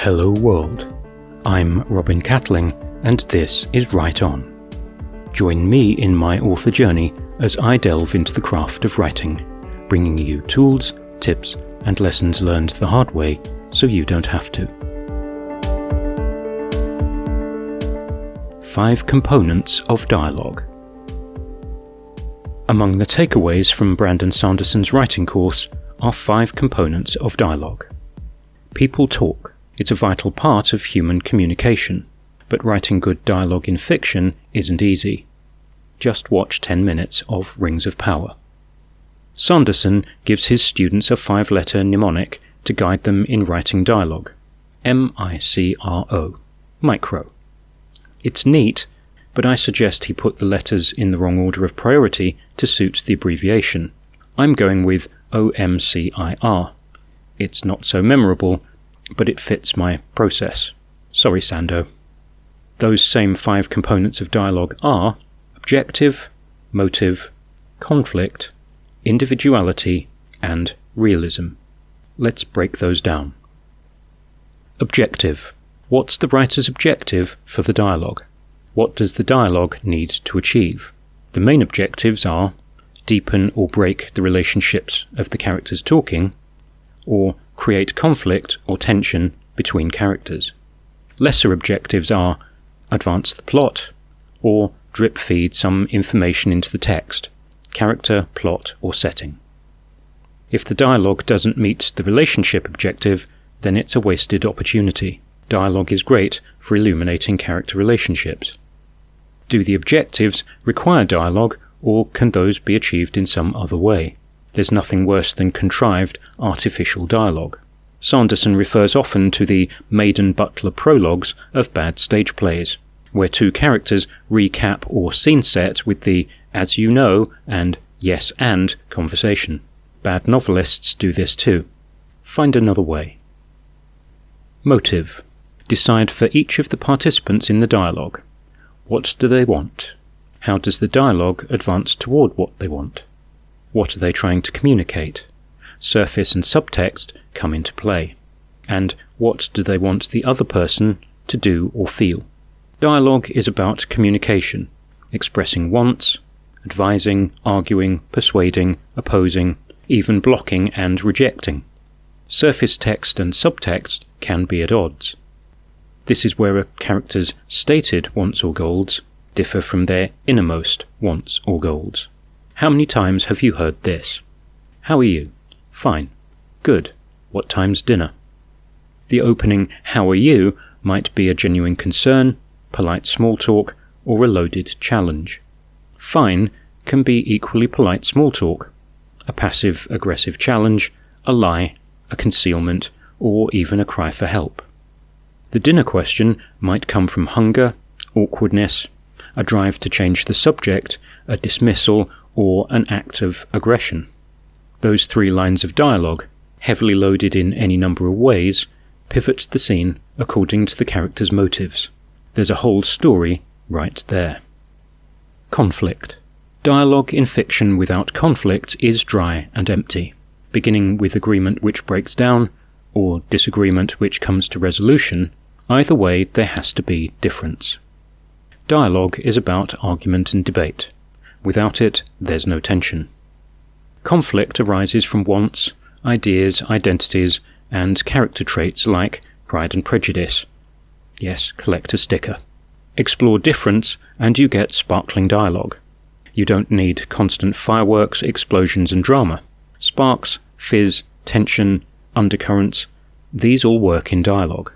Hello world, I'm Robin Catling and this is Write On. Join me in my author journey as I delve into the craft of writing, bringing you tools, tips and lessons learned the hard way so you don't have to. 5 components of dialogue. Among the takeaways from Brandon Sanderson's writing course are 5 components of dialogue. People talk. It's a vital part of human communication, but writing good dialogue in fiction isn't easy. Just watch 10 minutes of Rings of Power. Sanderson gives his students a 5-letter mnemonic to guide them in writing dialogue. M-I-C-R-O. Micro. It's neat, but I suggest he put the letters in the wrong order of priority to suit the abbreviation. I'm going with O-M-C-I-R. It's not so memorable, but it fits my process. Sorry, Sando. Those same 5 components of dialogue are objective, motive, conflict, individuality, and realism. Let's break those down. Objective. What's the writer's objective for the dialogue? What does the dialogue need to achieve? The main objectives are deepen or break the relationships of the characters talking, or create conflict or tension between characters. Lesser objectives are advance the plot, or drip feed some information into the text, character, plot, or setting. If the dialogue doesn't meet the relationship objective, then it's a wasted opportunity. Dialogue is great for illuminating character relationships. Do the objectives require dialogue, or can those be achieved in some other way? There's nothing worse than contrived, artificial dialogue. Sanderson refers often to the maiden-butler prologues of bad stage plays, where 2 characters recap or scene set with the "as you know" and "yes and" conversation. Bad novelists do this too. Find another way. Motive. Decide for each of the participants in the dialogue. What do they want? How does the dialogue advance toward what they want? What are they trying to communicate? Surface and subtext come into play. And what do they want the other person to do or feel? Dialogue is about communication, expressing wants, advising, arguing, persuading, opposing, even blocking and rejecting. Surface text and subtext can be at odds. This is where a character's stated wants or goals differ from their innermost wants or goals. How many times have you heard this? How are you? Fine. Good. What time's dinner? The opening "how are you" might be a genuine concern, polite small talk, or a loaded challenge. Fine can be equally polite small talk, a passive-aggressive challenge, a lie, a concealment, or even a cry for help. The dinner question might come from hunger, awkwardness, a drive to change the subject, a dismissal, or an act of aggression. Those 3 lines of dialogue, heavily loaded in any number of ways, pivot the scene according to the character's motives. There's a whole story right there. Conflict. Dialogue in fiction without conflict is dry and empty, beginning with agreement which breaks down, or disagreement which comes to resolution. Either way, there has to be difference. Dialogue is about argument and debate. Without it, there's no tension. Conflict arises from wants, ideas, identities, and character traits like pride and prejudice. Yes, collect a sticker. Explore difference and you get sparkling dialogue. You don't need constant fireworks, explosions and drama. Sparks, fizz, tension, undercurrents, these all work in dialogue.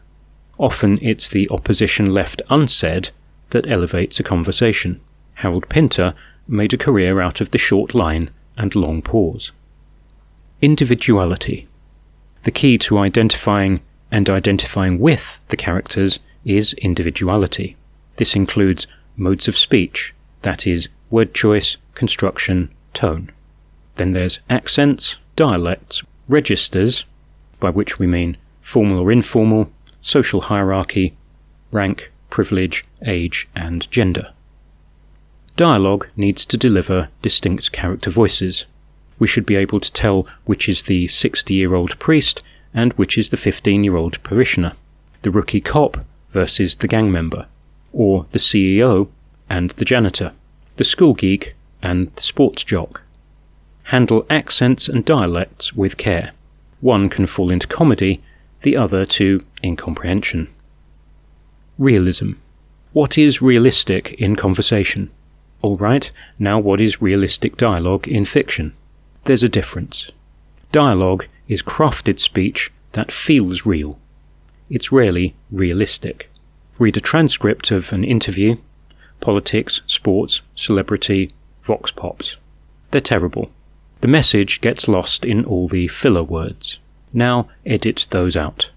Often it's the opposition left unsaid that elevates a conversation. Harold Pinter made a career out of the short line and long pause. Individuality. The key to identifying with the characters is individuality. This includes modes of speech, that is, word choice, construction, tone. Then there's accents, dialects, registers, by which we mean formal or informal, social hierarchy, rank, privilege, age, and gender. Dialogue needs to deliver distinct character voices. We should be able to tell which is the 60-year-old priest and which is the 15-year-old parishioner. the rookie cop versus the gang member, or the CEO and the janitor, the school geek and the sports jock. Handle accents and dialects with care. One can fall into comedy, the other to incomprehension. Realism. What is realistic in conversation? Alright, now what is realistic dialogue in fiction? There's a difference. Dialogue is crafted speech that feels real. It's rarely realistic. Read a transcript of an interview, politics, sports, celebrity, vox pops. They're terrible. The message gets lost in all the filler words. Now edit those out.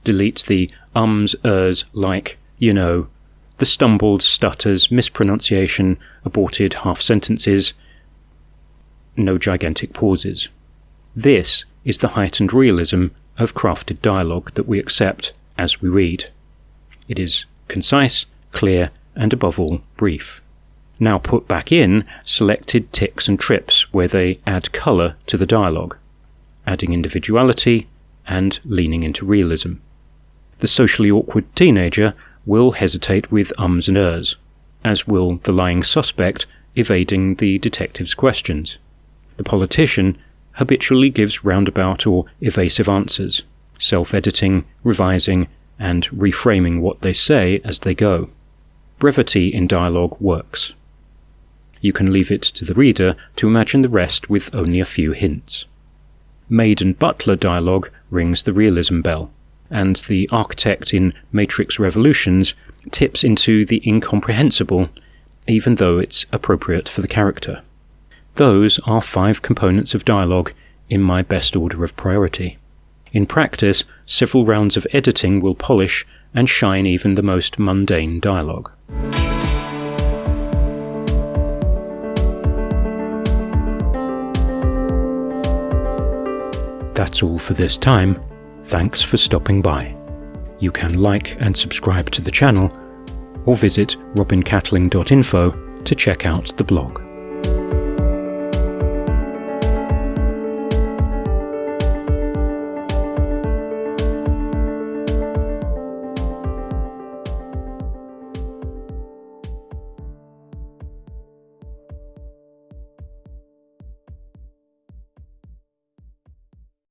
Delete the ums, like, the stumbled, stutters, mispronunciation, aborted half-sentences, no gigantic pauses. This is the heightened realism of crafted dialogue that we accept as we read. It is concise, clear, and above all, brief. Now put back in selected ticks and trips where they add colour to the dialogue, adding individuality and leaning into realism. The socially awkward teenager will hesitate with ums and ers, as will the lying suspect evading the detective's questions. The politician habitually gives roundabout or evasive answers, self-editing, revising, and reframing what they say as they go. Brevity in dialogue works. You can leave it to the reader to imagine the rest with only a few hints. Maid and butler dialogue rings the realism bell, and the architect in Matrix Revolutions tips into the incomprehensible, even though it's appropriate for the character. Those are 5 components of dialogue in my best order of priority. In practice, several rounds of editing will polish and shine even the most mundane dialogue. That's all for this time. Thanks for stopping by. You can like and subscribe to the channel, or visit robincatling.info to check out the blog.